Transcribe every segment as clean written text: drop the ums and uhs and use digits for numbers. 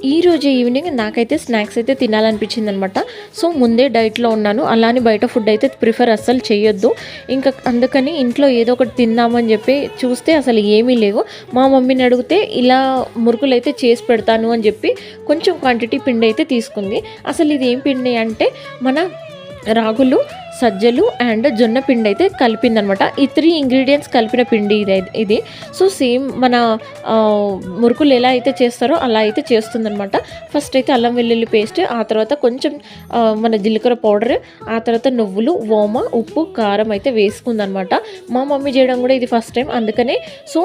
ఈరోజు ఈవినింగ్ నాకైతే స్నాక్స్ అయితే తినాలనిపించిందనమాట. సో ముందే డైట్లో ఉన్నాను, అలానే బయట ఫుడ్ అయితే ప్రిఫర్ అస్సలు చేయొద్దు. ఇంకా అందుకని ఇంట్లో ఏదో ఒకటి తిందామని చెప్పి చూస్తే అసలు ఏమీ లేవు. మా మమ్మీని అడిగితే ఇలా మురుకులు అయితే చేసి పెడతాను అని చెప్పి కొంచెం క్వాంటిటీ పిండి అయితే తీసుకుంది. అసలు ఇది ఏం పిండి అంటే మన రాగులు, సజ్జలు అండ్ జొన్న పిండి అయితే కలిపిందనమాట. ఈ 3 ఇంగ్రీడియంట్స్ కలిపిన పిండి ఇది. సో సేమ్ మన మురుకులు ఎలా అయితే చేస్తారో అలా అయితే చేస్తుందనమాట. ఫస్ట్ అయితే అల్లం వెల్లుల్లి పేస్ట్, ఆ తర్వాత కొంచెం మన జీలకర్ర పౌడర్, ఆ తర్వాత నువ్వులు, ఓమ, ఉప్పు, కారం అయితే వేసుకుందనమాట. మా మమ్మీ చేయడం కూడా ఇది ఫస్ట్ టైం, అందుకనే సో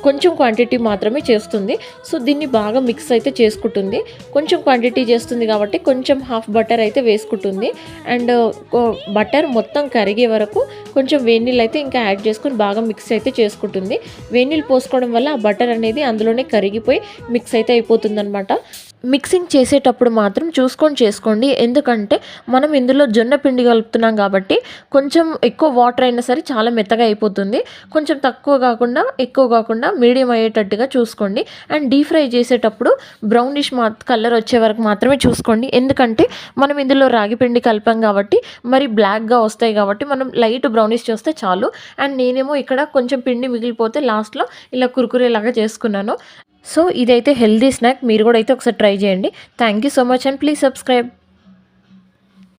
కొంచెం క్వాంటిటీ మాత్రమే చేస్తుంది. సో దీన్ని బాగా మిక్స్ అయితే చేసుకుంటుంది. కొంచెం క్వాంటిటీ చేస్తుంది కాబట్టి కొంచెం హాఫ్ బటర్ అయితే వేసుకుంటుంది. అండ్ బటర్ మొత్తం కరిగే వరకు కొంచెం వేడినీళ్ళు అయితే ఇంకా యాడ్ చేసుకొని బాగా మిక్స్ అయితే చేసుకుంటుంది. వేడినీళ్ళు పోసుకోవడం వల్ల ఆ బటర్ అనేది అందులోనే కరిగిపోయి మిక్స్ అయితే అయిపోతుంది అనమాట. మిక్సింగ్ చేసేటప్పుడు మాత్రం చూసుకొని చేసుకోండి, ఎందుకంటే మనం ఇందులో జొన్న పిండి కలుపుతున్నాం కాబట్టి కొంచెం ఎక్కువ వాటర్ అయినా సరే చాలా మెత్తగా అయిపోతుంది. కొంచెం తక్కువ కాకుండా ఎక్కువ కాకుండా మీడియం అయ్యేటట్టుగా చూసుకోండి. అండ్ డీప్ ఫ్రై చేసేటప్పుడు బ్రౌనిష్ కలర్ వచ్చే వరకు మాత్రమే చూసుకోండి, ఎందుకంటే మనం ఇందులో రాగి పిండి కలిపాం కాబట్టి మరి బ్లాక్గా వస్తాయి కాబట్టి మనం లైట్ బ్రౌనిష్ చేస్తే చాలు. అండ్ నేనేమో ఇక్కడ కొంచెం పిండి మిగిలిపోతే లాస్ట్లో ఇలా కురుకురేలాగా చేసుకున్నాను. సో ఇదైతే హెల్దీ స్నాక్, మీరు కూడా అయితే ఒకసారి ట్రై చేయండి. Thank you so much and please subscribe.